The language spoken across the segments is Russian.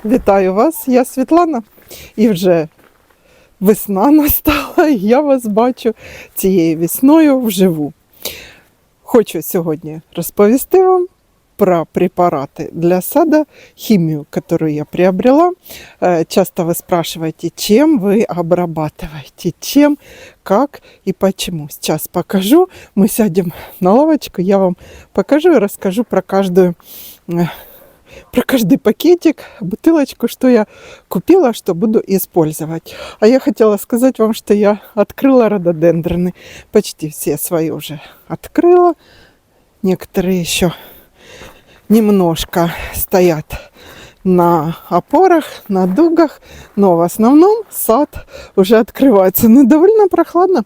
Вітаю вас, я Світлана, і вже весна настала, і я вас бачу цією весною вживу. Хочу сьогодні розповісти вам про препараты для сада, химию, которую я приобрела. Часто вы спрашиваете, чем вы обрабатываете, чем, как и почему. Сейчас покажу, мы сядем на лавочку, я вам покажу и расскажу про каждый пакетик, бутылочку, что я купила, что буду использовать. А я хотела сказать вам, что я открыла рододендроны. Почти все свои уже открыла. Некоторые еще немножко стоят на опорах, на дугах, но в основном сад уже открывается. Ну, довольно прохладно,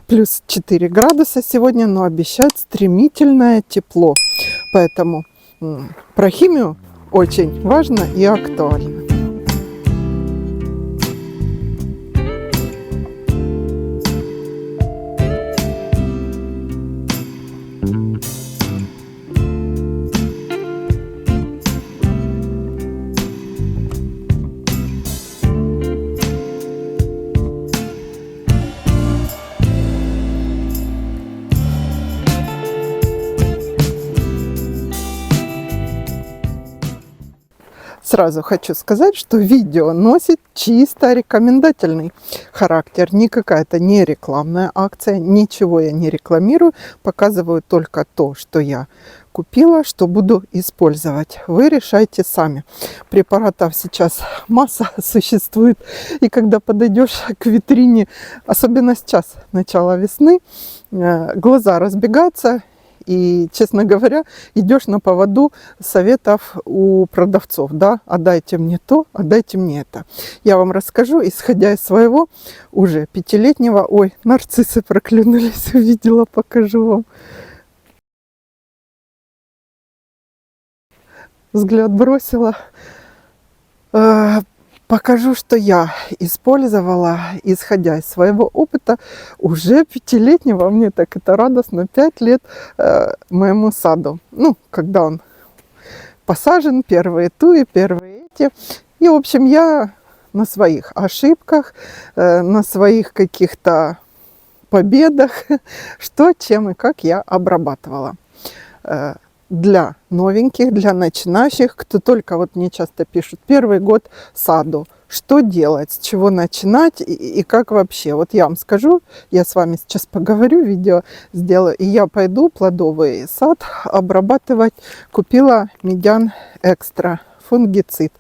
плюс 4 градуса сегодня, но обещают стремительное тепло. Поэтому про химию очень важно и актуально. Сразу хочу сказать, что видео носит чисто рекомендательный характер. Не какая-то не рекламная акция, ничего я не рекламирую. Показываю только то, что я купила, что буду использовать. Вы решайте сами. Препаратов сейчас масса существует. И когда подойдешь к витрине, особенно сейчас, начало весны, глаза разбегаются. И, честно говоря, идешь на поводу советов у продавцов, да, отдайте мне то, отдайте мне это. Я вам расскажу, исходя из своего уже 5-летнего, ой, нарциссы проклюнулись, увидела, покажу вам. Взгляд бросила. Покажу, что я использовала, исходя из своего опыта, уже 5-летнего, мне так это радостно, 5 лет моему саду. Ну, когда он посажен, первые туи, первые эти. И, в общем, я на своих ошибках, на своих каких-то победах, что, чем и как я обрабатывала. Для новеньких, для начинающих, кто только, вот мне часто пишут, первый год саду, что делать, с чего начинать и как вообще. Вот я вам скажу, я с вами сейчас поговорю, видео сделаю, и я пойду плодовый сад обрабатывать. Купила Медян Экстра, фунгицид.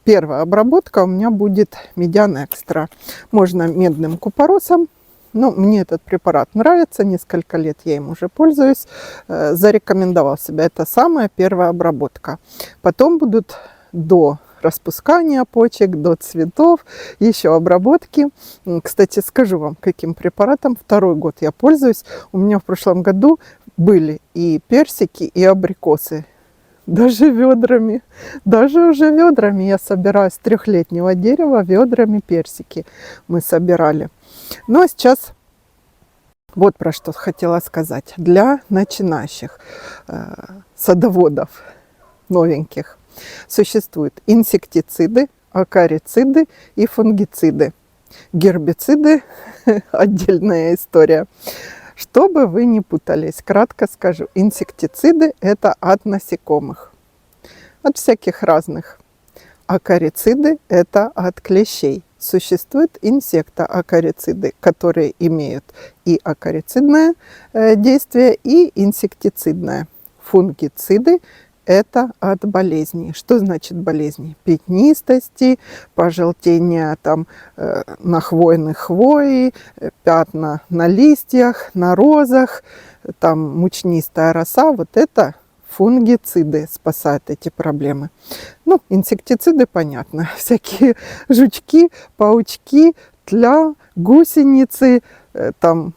Первая обработка у меня будет Медян Экстра. Можно медным купоросом. Ну, мне этот препарат нравится, несколько лет я им уже пользуюсь, зарекомендовал себя. Это самая первая обработка. Потом будут до распускания почек, до цветов, еще обработки. Кстати, скажу вам, каким препаратом второй год я пользуюсь. У меня в прошлом году были и персики, и абрикосы. Даже ведрами, даже уже ведрами я собираю с 3-летнего дерева, ведрами персики мы собирали. Ну а сейчас вот про что хотела сказать. Для начинающих садоводов новеньких существуют инсектициды, акарициды и фунгициды. Гербициды – отдельная история. Чтобы вы не путались, кратко скажу, инсектициды – это от насекомых, от всяких разных. Акарициды – это от клещей. Существуют инсектоакарициды, которые имеют и акарицидное действие, и инсектицидное. Фунгициды – это от болезней. Что значит болезни? Пятнистости, пожелтения там, на хвойной хвои, пятна на листьях, на розах, там мучнистая роса. Вот это фунгициды спасают эти проблемы. Ну, инсектициды, понятно. Всякие жучки, паучки, тля, гусеницы, там,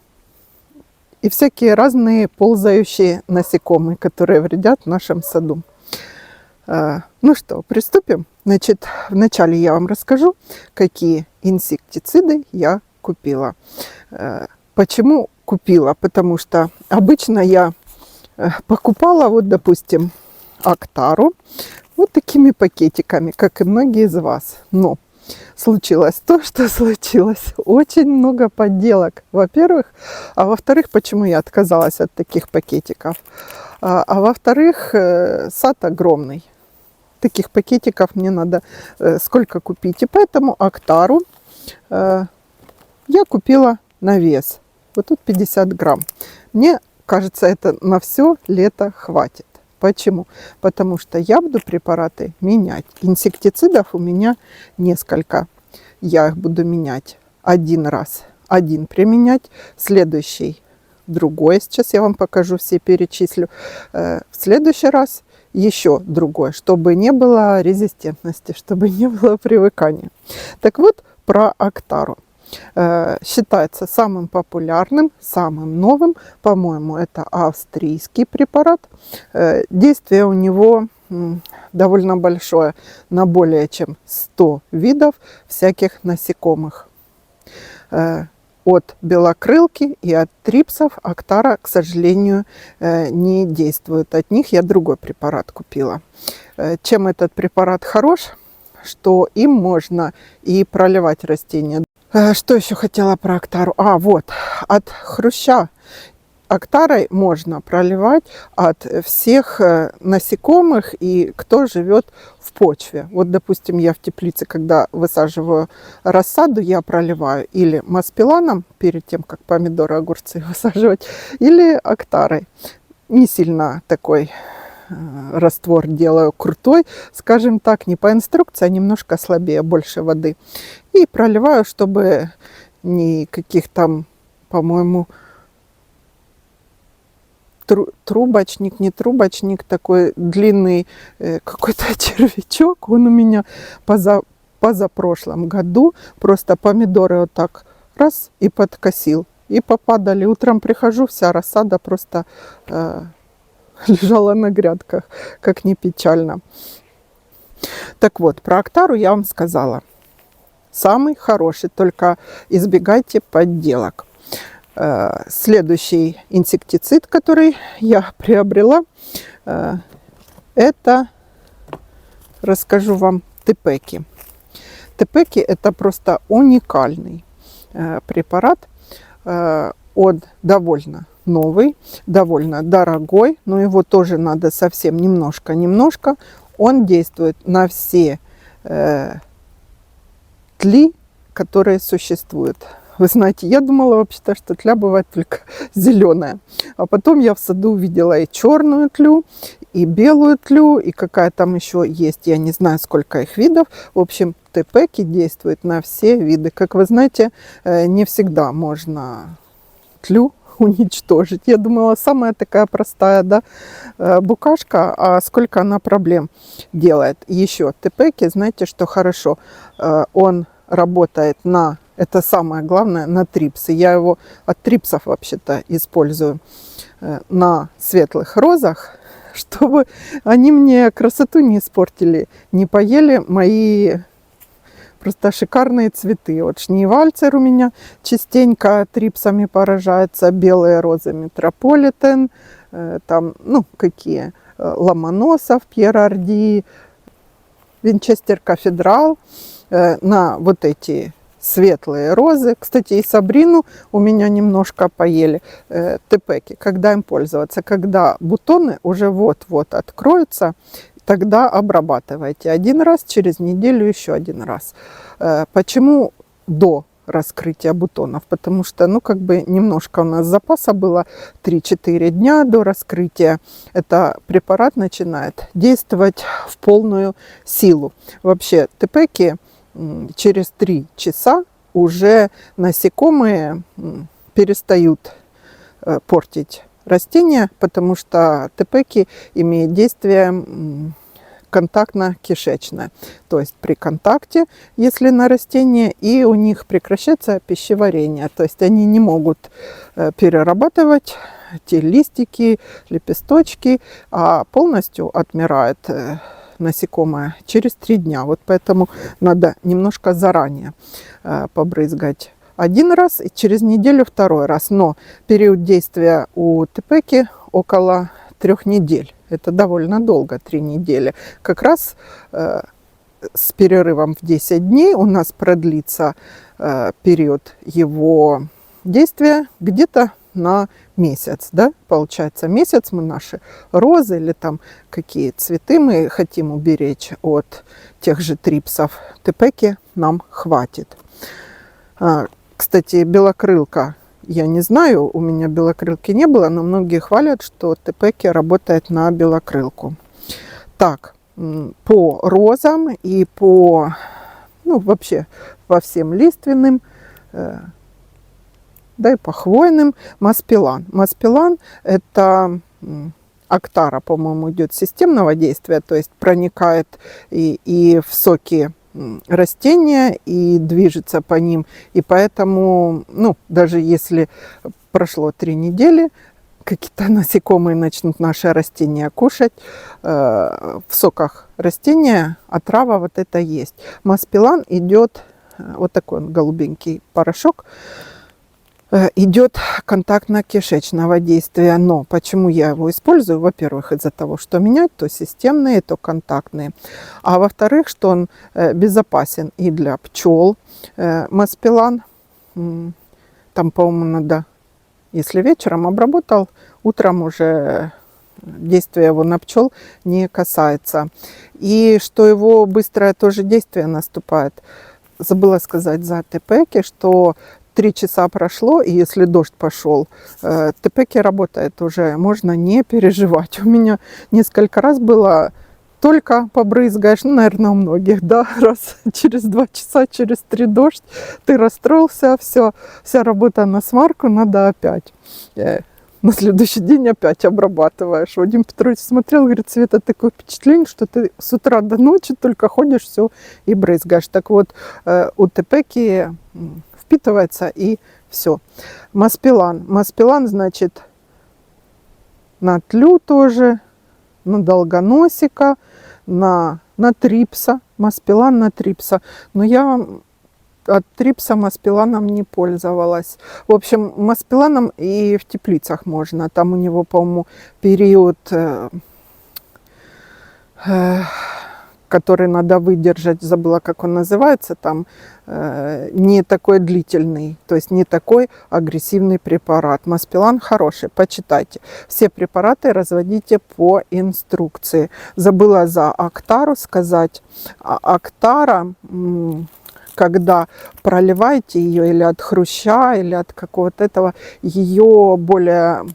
и всякие разные ползающие насекомые, которые вредят в нашем саду. Ну что, приступим? Значит, вначале я вам расскажу, какие инсектициды я купила. Почему купила? Потому что обычно я покупала, вот, допустим, Актару, Вот такими пакетиками, как и многие из вас. Но случилось то, что случилось. Очень много подделок, во-первых. А во-вторых, почему я отказалась от таких пакетиков? А во-вторых, сад огромный. Таких пакетиков мне надо сколько купить. И поэтому Актару я купила на вес. Вот тут 50 грамм. Мне кажется, это на все лето хватит. Почему? Потому что я буду препараты менять. Инсектицидов у меня несколько. Я их буду менять один раз. Один применять, следующий другой. Сейчас я вам покажу, все перечислю. В следующий раз еще другой, чтобы не было резистентности, чтобы не было привыкания. Так вот, про Актару. Считается самым популярным, самым новым. По-моему, это австрийский препарат. Действие у него довольно большое, на более чем 100 видов всяких насекомых. От белокрылки и от трипсов Актара, к сожалению, не действует. От них я другой препарат купила. Чем этот препарат хорош? Что им можно и проливать растения. Что еще хотела про Актару? Вот, от хруща Актарой можно проливать от всех насекомых и кто живет в почве. Вот, допустим, я в теплице, когда высаживаю рассаду, я проливаю или маспиланом перед тем, как помидоры, огурцы высаживать, или Актарой. Не сильно такой раствор делаю крутой, скажем так, не по инструкции, а немножко слабее, больше воды. И проливаю, чтобы никаких там, по-моему, трубочник, не трубочник, такой длинный какой-то червячок. Он у меня позапрошлом году просто помидоры вот так раз и подкосил. И попадали. Утром прихожу, вся рассада просто лежала на грядках, как не печально. Так вот, про Актару я вам сказала. Самый хороший, только избегайте подделок. Следующий инсектицид, который я приобрела, это, расскажу вам, Тепеки. Тепеки это просто уникальный препарат. Он довольно новый, довольно дорогой, но его тоже надо совсем немножко. Он действует на все тли, которые существуют. Вы знаете, я думала вообще-то, что тля бывает только зеленая. А потом я в саду увидела и черную тлю, и белую тлю, и какая там еще есть, я не знаю, сколько их видов. В общем, Тепеки действует на все виды. Как вы знаете, не всегда можно тлю уничтожить. Я думала, самая такая простая, да, букашка, а сколько она проблем делает. Еще Тепеки, знаете, что хорошо, он работает на, это самое главное, на трипсы. Я его от трипсов вообще-то использую на светлых розах, чтобы они мне красоту не испортили, не поели мои просто шикарные цветы. Вот шнейвальцер у меня частенько трипсами поражается, белые розы метрополитен, там, ну, какие, Ломоносов, Пьер Орди, Винчестер Кафедрал, на вот эти светлые розы. Кстати, и Сабрину у меня немножко поели. Тепеки, когда им пользоваться? Когда бутоны уже вот-вот откроются, тогда обрабатывайте один раз, через неделю еще один раз. Почему до раскрытия бутонов? Потому что, ну, как бы немножко у нас запаса было, 3-4 дня до раскрытия. Это препарат начинает действовать в полную силу. Вообще, Тепеки через 3 часа уже насекомые перестают портить растения, потому что Тепеки имеет действие контактно-кишечное. То есть при контакте, если на растение, и у них прекращается пищеварение. То есть они не могут перерабатывать те листики, лепесточки, а полностью отмирает насекомое через 3 дня. Вот поэтому надо немножко заранее побрызгать один раз и через неделю второй раз. Но период действия у Тепеки около 3 недель. Это довольно долго, 3 недели. Как раз с перерывом в 10 дней у нас продлится период его действия где-то на месяц, да, получается месяц мы наши розы или там какие цветы мы хотим уберечь от тех же трипсов, тепеки нам хватит. Кстати, белокрылка, я не знаю, у меня белокрылки не было, но многие хвалят, что тепеки работает на белокрылку. Так, по розам и по, ну, вообще по всем лиственным, да и по хвойным, маспилан. Маспилан – это актара, по-моему, идет системного действия, то есть проникает и в соки растения, и движется по ним. И поэтому, ну, даже если прошло 3 недели, какие-то насекомые начнут наши растения кушать, в соках растения отрава вот это есть. Маспилан идет, вот такой он голубенький порошок, идет контактно-кишечного действия. Но почему я его использую? Во-первых, из-за того, что менять то системные, то контактные. А во-вторых, что он безопасен и для пчел. Маспилан, там, по-моему, надо, если вечером обработал, утром уже действие его на пчел не касается. И что его быстрое тоже действие наступает. Забыла сказать за тепеки, что 3 часа прошло, и если дождь пошел, тепеки работает уже, можно не переживать. У меня несколько раз было, только побрызгаешь, ну, наверное, у многих, да, раз через 2 часа, через 3 дождь, ты расстроился, все, вся работа на смарку, надо опять. На следующий день опять обрабатываешь. Вадим Петрович смотрел, говорит, Света, такое впечатление, что ты с утра до ночи только ходишь, все и брызгаешь. Так вот, у тепеки впитывается и все. Маспилан. Маспилан, значит, на тлю тоже, на долгоносика, на трипса. Маспилан на трипса. Но я от трипса маспиланом не пользовалась. В общем, маспиланом и в теплицах можно. Там у него, по-моему, период, который надо выдержать, забыла, как он называется, там не такой длительный, то есть не такой агрессивный препарат. Маспилан хороший, почитайте. Все препараты разводите по инструкции. Забыла за актару сказать. Актара, когда проливаете ее или от хруща, или от какого-то этого, ее более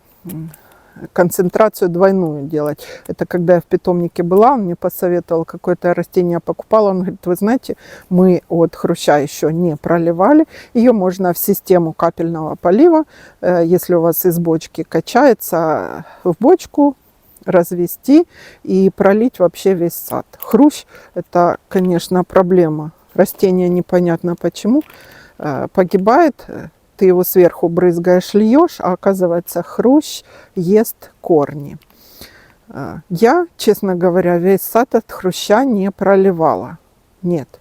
концентрацию двойную делать. Это когда я в питомнике была, он мне посоветовал, какое-то растение покупала, он говорит, вы знаете, мы от хруща еще не проливали, ее можно в систему капельного полива, если у вас из бочки качается, в бочку развести и пролить вообще весь сад. Хрущ – это, конечно, проблема. Растение непонятно почему погибает. Ты его сверху брызгаешь, льешь, а оказывается хрущ ест корни. Я, честно говоря, весь сад от хруща не проливала. Нет.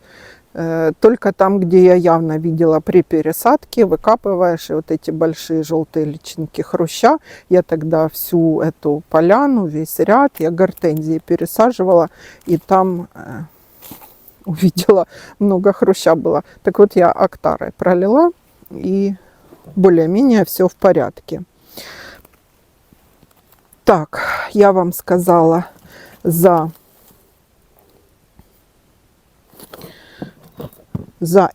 Только там, где я явно видела при пересадке, выкапываешь и вот эти большие желтые личинки хруща. Я тогда всю эту поляну, весь ряд, я гортензии пересаживала, и там увидела много хруща было. Так вот я актарой пролила, и более-менее все в порядке. Так, я вам сказала за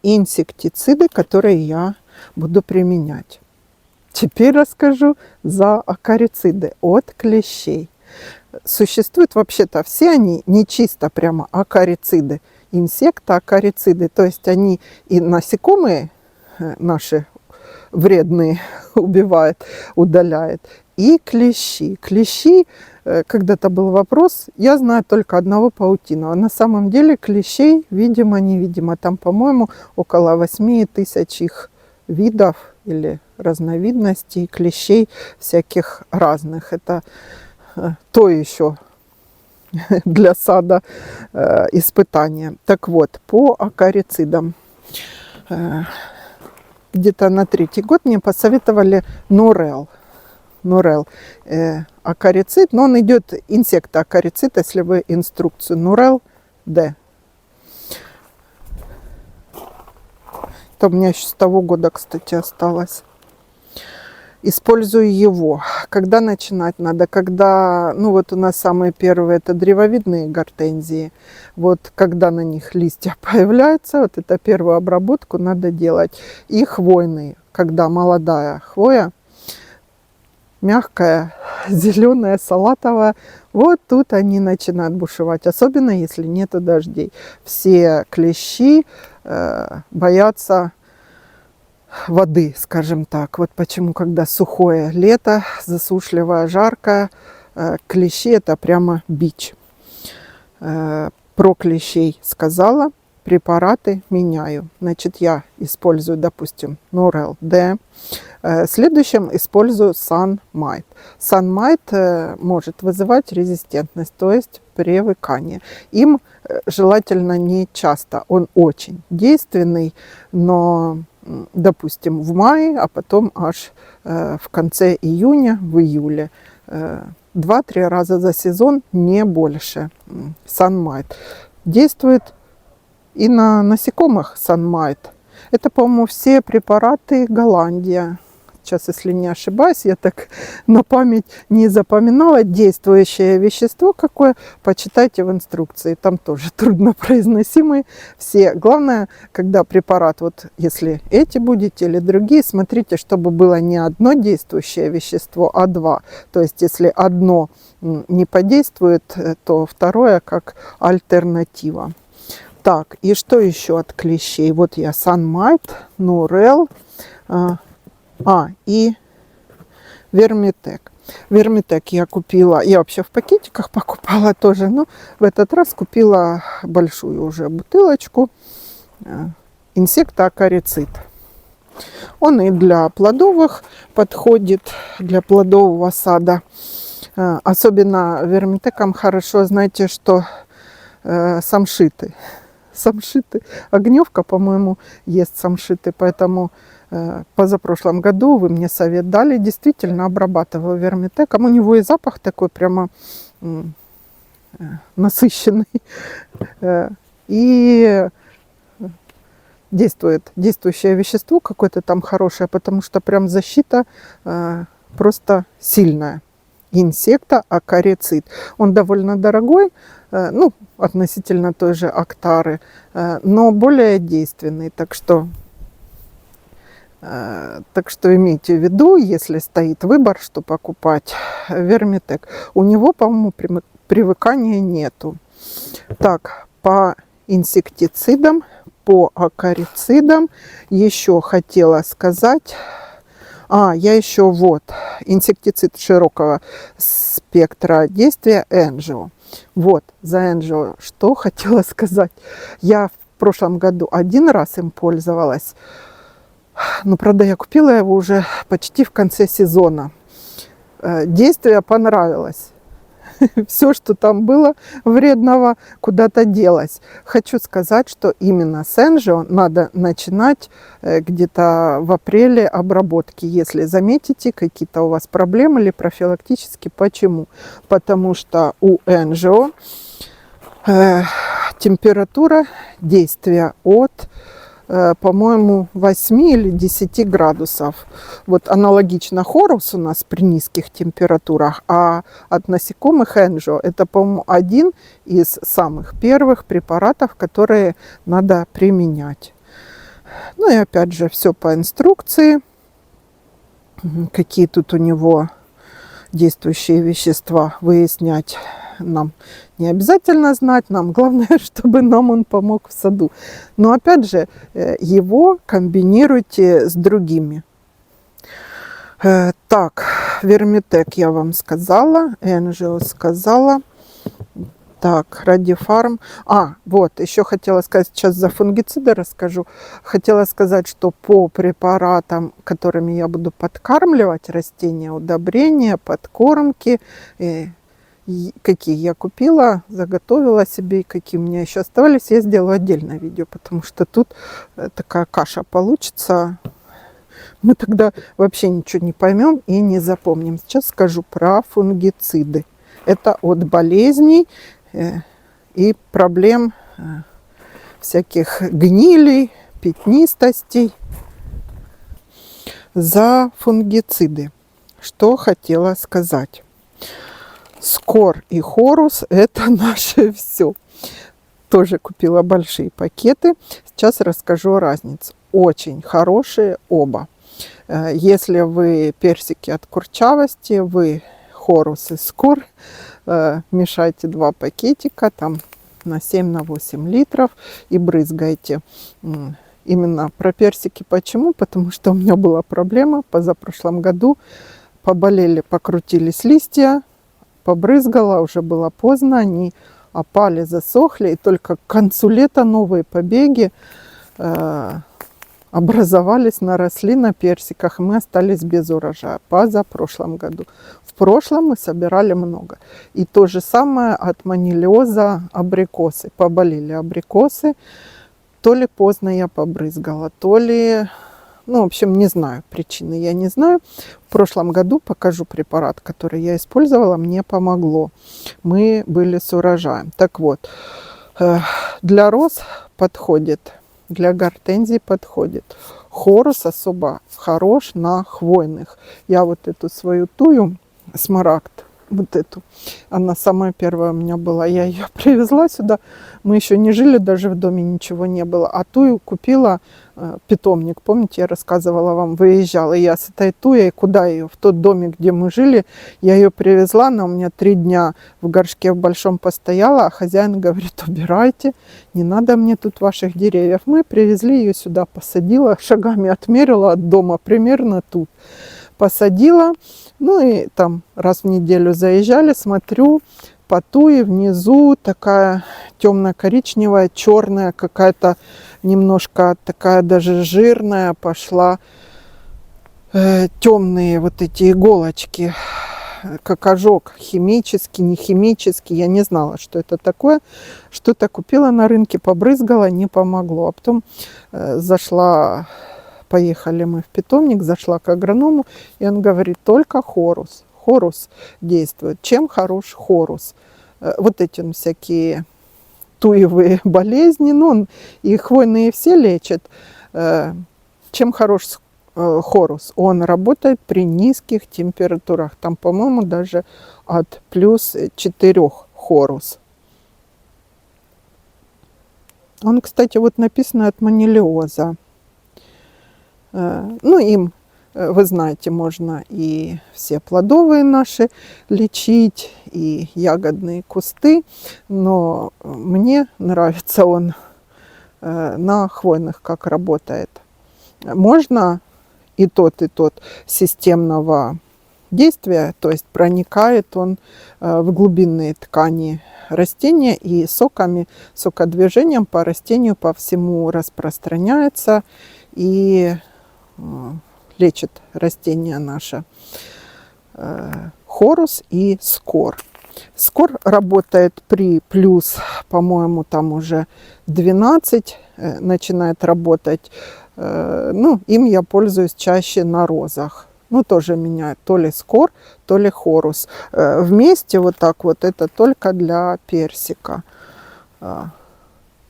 инсектициды, которые я буду применять. Теперь расскажу за акарициды от клещей. Существуют вообще-то все они не чисто прямо акарициды, инсектоакарициды, то есть они и насекомые наши вредные убивают, удаляют, и клещи. Клещи, когда-то был вопрос, я знаю только одного паутиного. На самом деле клещей, видимо-невидимо, там, по-моему, около 8000 их видов или разновидностей клещей всяких разных. Это то еще для сада испытание. Так вот, по акарицидам. Где-то на 3-й год мне посоветовали Норел. акарицид, но он идет инсектоакарицид, если вы инструкцию Нурел Д. Это у меня еще с того года, кстати, осталось. Использую его. Когда начинать надо? Когда, ну вот у нас самые первые, это древовидные гортензии. Вот когда на них листья появляются, вот это первую обработку надо делать. И хвойные, когда молодая хвоя, мягкая, зеленая, салатовая, вот тут они начинают бушевать. Особенно если нету дождей. Все клещи боятся воды, скажем так. Вот почему, когда сухое лето, засушливое, жаркое, клещи это прямо бич. Про клещей сказала, препараты меняю. Значит, я использую, допустим, Нурел Д. Следующим использую Sunmite. Sunmite может вызывать резистентность, то есть привыкание. Им желательно не часто. Он очень действенный, но допустим, в мае, а потом аж в конце июня, в июле. 2-3 раза за сезон, не больше. Sunmite. Действует и на насекомых Sunmite. Это, по-моему, все препараты Голландия. Сейчас, если не ошибаюсь, я так на память не запоминала. Действующее вещество какое, почитайте в инструкции. Там тоже труднопроизносимые все. Главное, когда препарат, вот если эти будете или другие, смотрите, чтобы было не одно действующее вещество, а два. То есть, если одно не подействует, то второе как альтернатива. Так, и что еще от клещей? Вот я Sunmite, Нурел, и Вермитек. Вермитек я купила, я вообще в пакетиках покупала тоже, но в этот раз купила большую уже бутылочку инсектоакарицид. Он и для плодовых подходит, для плодового сада. Особенно вермитеком хорошо, знаете, что самшиты. Самшиты. Огневка, по-моему, ест самшиты, поэтому позапрошлом году вы мне совет дали, действительно обрабатываю вермитеком. У него и запах такой прямо насыщенный. И действующее вещество какое-то там хорошее, потому что прям защита просто сильная. Инсектоакарицид. Он довольно дорогой, ну, относительно той же Актары, но более действенный. Так что имейте в виду, если стоит выбор, что покупать, Вермитек. У него, по-моему, привыкания нету. Так, по инсектицидам, по акарицидам еще хотела сказать. Я еще вот инсектицид широкого спектра действия Энджио. Вот, за Энджио что хотела сказать. Я в прошлом году один раз им пользовалась. Но, правда, я купила его уже почти в конце сезона. Действие понравилось. Все, что там было вредного, куда-то делось. Хочу сказать, что именно с Энджио надо начинать где-то в апреле обработки, если заметите какие-то у вас проблемы или профилактически. Почему? Потому что у Энджио температура действия от, по-моему, 8 или 10 градусов. Вот аналогично Хорус у нас при низких температурах, а от насекомых Энджио это, по-моему, один из самых первых препаратов, которые надо применять. Ну и опять же, все по инструкции. Какие тут у него действующие вещества, выяснять нам не обязательно знать. Нам главное, чтобы нам он помог в саду. Но опять же, его комбинируйте с другими. Так, Вермитек я вам сказала, Энджио сказала. Так, Радифарм. Вот, еще хотела сказать, сейчас за фунгициды расскажу. Хотела сказать, что по препаратам, которыми я буду подкармливать растения, удобрения, подкормки, какие я купила, заготовила себе, и какие у меня еще оставались, я сделаю отдельное видео, потому что тут такая каша получится. Мы тогда вообще ничего не поймем и не запомним. Сейчас скажу про фунгициды. Это от болезней и проблем всяких гнилей, пятнистостей. За фунгициды. Что хотела сказать. Скор и Хорус – это наше все. Тоже купила большие пакеты. Сейчас расскажу разницу. Очень хорошие оба. Если вы персики от курчавости, вы Хорус и Скор, мешайте 2 пакетика там на 7-8 литров и брызгайте. Именно про персики почему? Потому что у меня была проблема позапрошлом году. Поболели, покрутились листья, побрызгала, уже было поздно, они опали, засохли. И только к концу лета новые побеги образовались, наросли на персиках. И мы остались без урожая позапрошлом году. В прошлом мы собирали много. И то же самое от манилиоза абрикосы. Поболели абрикосы. То ли поздно я побрызгала, то ли... Ну, в общем, не знаю причины, я не знаю. В прошлом году покажу препарат, который я использовала, мне помогло. Мы были с урожаем. Так вот, для роз подходит, для гортензий подходит. Хорус особо хорош на хвойных. Я вот эту свою тую, смарагд, вот эту, она самая первая у меня была. Я ее привезла сюда. Мы еще не жили, даже в доме ничего не было. А тую купила питомник. Помните, я рассказывала вам, выезжала я с этой туей. Куда ее? В тот домик, где мы жили. Я ее привезла, она у меня 3 дня в горшке в большом постояла. А хозяин говорит, убирайте, не надо мне тут ваших деревьев. Мы привезли ее сюда, посадила, шагами отмерила от дома, примерно тут. Посадила, ну и там раз в неделю заезжали, смотрю, по туе внизу такая темно-коричневая, черная, какая-то немножко такая даже жирная пошла, темные вот эти иголочки, как ожог, химический, не химический, я не знала, что это такое. Что-то купила на рынке, побрызгала, не помогло. А потом зашла... Поехали мы в питомник, зашла к агроному, и он говорит, только Хорус. Хорус действует. Чем хорош Хорус? Вот эти он всякие туевые болезни, ну, он и хвойные все лечит. Чем хорош Хорус? Он работает при низких температурах. Там, по-моему, даже от +4 Хорус. Он, кстати, вот написано от манилиоза. Ну, им, вы знаете, можно и все плодовые наши лечить, и ягодные кусты, но мне нравится он на хвойных, как работает. Можно и тот системного действия, то есть проникает он в глубинные ткани растения и соками, сокодвижением по растению, по всему распространяется и лечит растение наше. Хорус и Скор. Скор работает при плюс, по-моему, там уже 12 начинает работать. Ну, им я пользуюсь чаще на розах. Ну, тоже меняют то ли Скор, то ли Хорус. Вместе вот так вот это только для персика.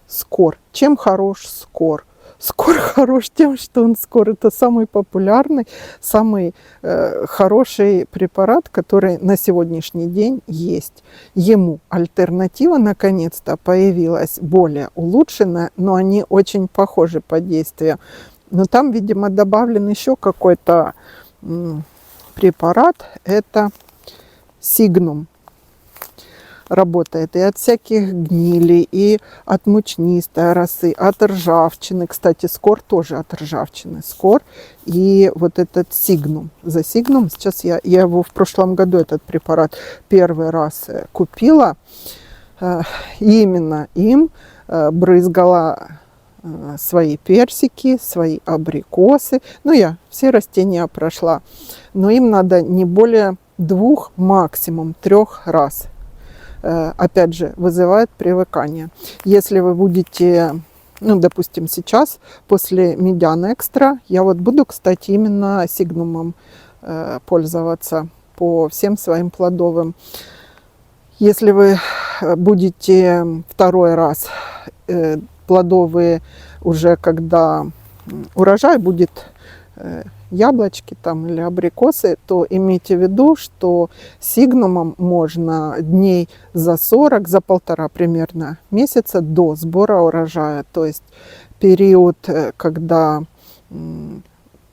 Скор. Чем хорош Скор? Скор хорош тем, что он Скор. Это самый популярный, самый хороший препарат, который на сегодняшний день есть. Ему альтернатива наконец-то появилась, более улучшенная, но они очень похожи по действию. Но там, видимо, добавлен еще какой-то препарат. Это Сигнум. Работает и от всяких гнилей, и от мучнистой росы, от ржавчины. Кстати, Скор тоже от ржавчины. Скор и вот этот Сигнум. За Сигнум сейчас я его в прошлом году, этот препарат, первый раз купила. И именно им брызгала свои персики, свои абрикосы. Ну, я все растения прошла. Но им надо не более 2, максимум 3 раз. Опять же, вызывает привыкание. Если вы будете Ну, допустим, сейчас после Медиан Экстра я вот буду, кстати, именно Сигнумом пользоваться по всем своим плодовым. Если вы будете второй раз плодовые уже, когда урожай будет, яблочки там или абрикосы, то имейте в виду, что сигнумом можно дней за 40, за полтора примерно месяца до сбора урожая. То есть период, когда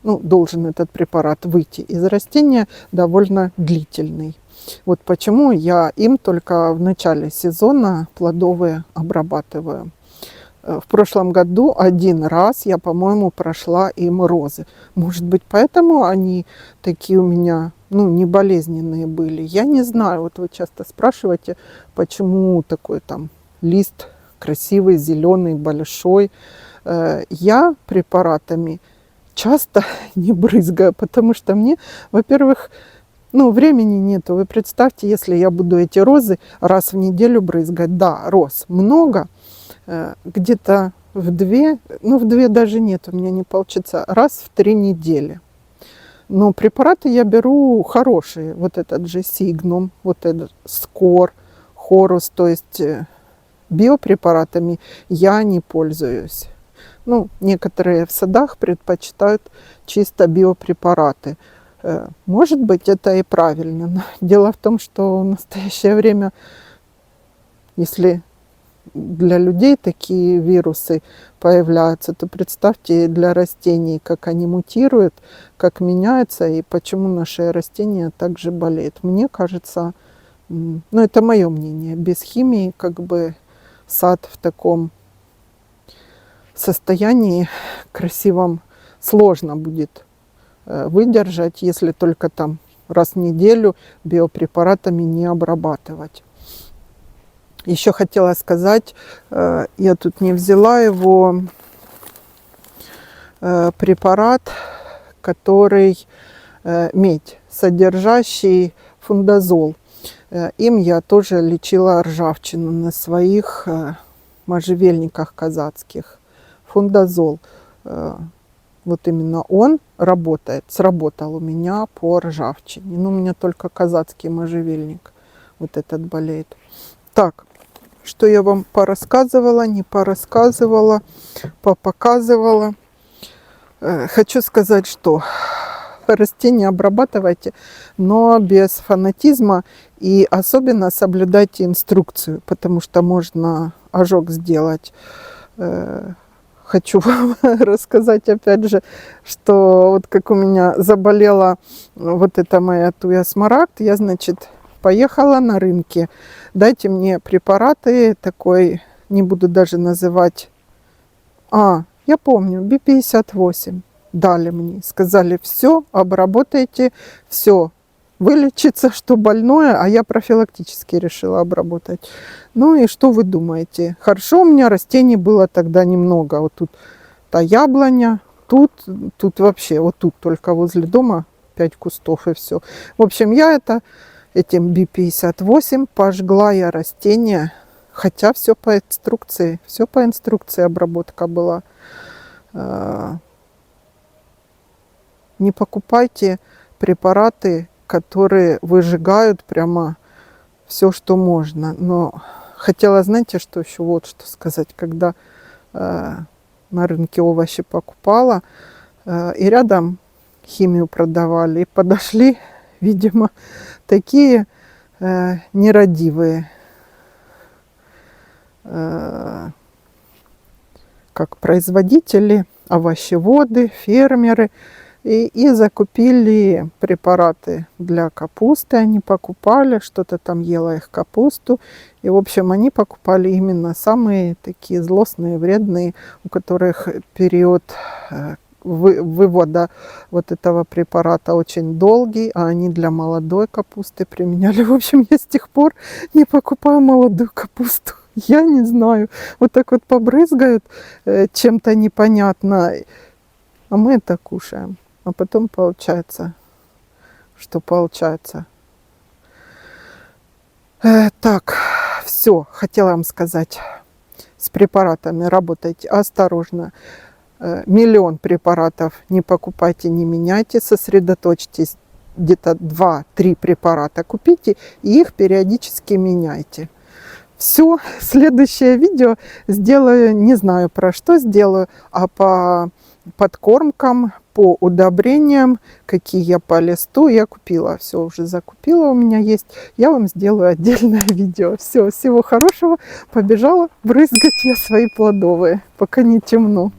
должен этот препарат выйти из растения, довольно длительный. Вот почему я им только в начале сезона плодовые обрабатываю. В прошлом году один раз я, по-моему, прошла им розы. Может быть, поэтому они такие у меня, не болезненные были. Я не знаю. Вот вы часто спрашиваете, почему такой там лист красивый, зеленый, большой. Я препаратами часто не брызгаю, потому что мне, во-первых, времени нету. Вы представьте, если я буду эти розы раз в неделю брызгать. Да, роз много, где-то в 2, в 2 даже нет, у меня не получится, раз в 3 недели. Но препараты я беру хорошие. Вот этот же Сигнум, вот этот Скор, Хорус, то есть биопрепаратами я не пользуюсь. Некоторые в садах предпочитают чисто биопрепараты. Может быть, это и правильно. Но дело в том, что в настоящее время, если для людей такие вирусы появляются, то представьте для растений, как они мутируют, как меняются и почему наши растения также болеют. Мне кажется, это мое мнение, без химии сад в таком состоянии красивом сложно будет выдержать, если только там раз в неделю биопрепаратами не обрабатывать. Еще хотела сказать, я тут не взяла его, препарат, который медь, содержащий фундазол. Им я тоже лечила ржавчину на своих можжевельниках казацких. Фундазол. Вот именно он сработал у меня по ржавчине. У меня только казацкий можжевельник вот этот болеет. Так, что я вам порассказывала, не порассказывала, показывала. Хочу сказать, что растения обрабатывайте, но без фанатизма и особенно соблюдайте инструкцию, потому что можно ожог сделать. Хочу вам рассказать опять же, что вот как у меня заболела вот эта моя туя смарагд, я, поехала на рынке. Дайте мне препараты такой, не буду даже называть. Я помню, B58 дали мне. Сказали, все, обработайте, все, вылечится, что больное, а я профилактически решила обработать. И что вы думаете? Хорошо, у меня растений было тогда немного. Вот тут та яблоня, тут вообще, вот тут только возле дома 5 кустов и все. В общем, я этим B58 пожгла я растения, хотя все по инструкции обработка была. Не покупайте препараты, которые выжигают прямо все, что можно. Но хотела, знаете, что еще вот что сказать, когда на рынке овощи покупала, и рядом химию продавали, и подошли, видимо, такие нерадивые, как производители, овощеводы, фермеры, и закупили препараты для капусты. Они покупали, что-то там ела их капусту. И, в общем, они покупали именно самые такие злостные, вредные, у которых период вывода вот этого препарата очень долгий, а они для молодой капусты применяли. В общем, я с тех пор не покупаю молодую капусту. Я не знаю. Вот так вот побрызгают чем-то непонятно, а мы это кушаем. А потом получается, что получается. Так, все, хотела вам сказать. с препаратами работайте осторожно. Миллион препаратов не покупайте, не меняйте, сосредоточьтесь. Где-то 2-3 препарата купите и их периодически меняйте. Все, следующее видео сделаю, не знаю про что сделаю, а по подкормкам, по удобрениям, какие я по листу я купила. Все уже закупила, у меня есть. Я вам сделаю отдельное видео. Все, всего хорошего. Побежала брызгать я свои плодовые, пока не темно.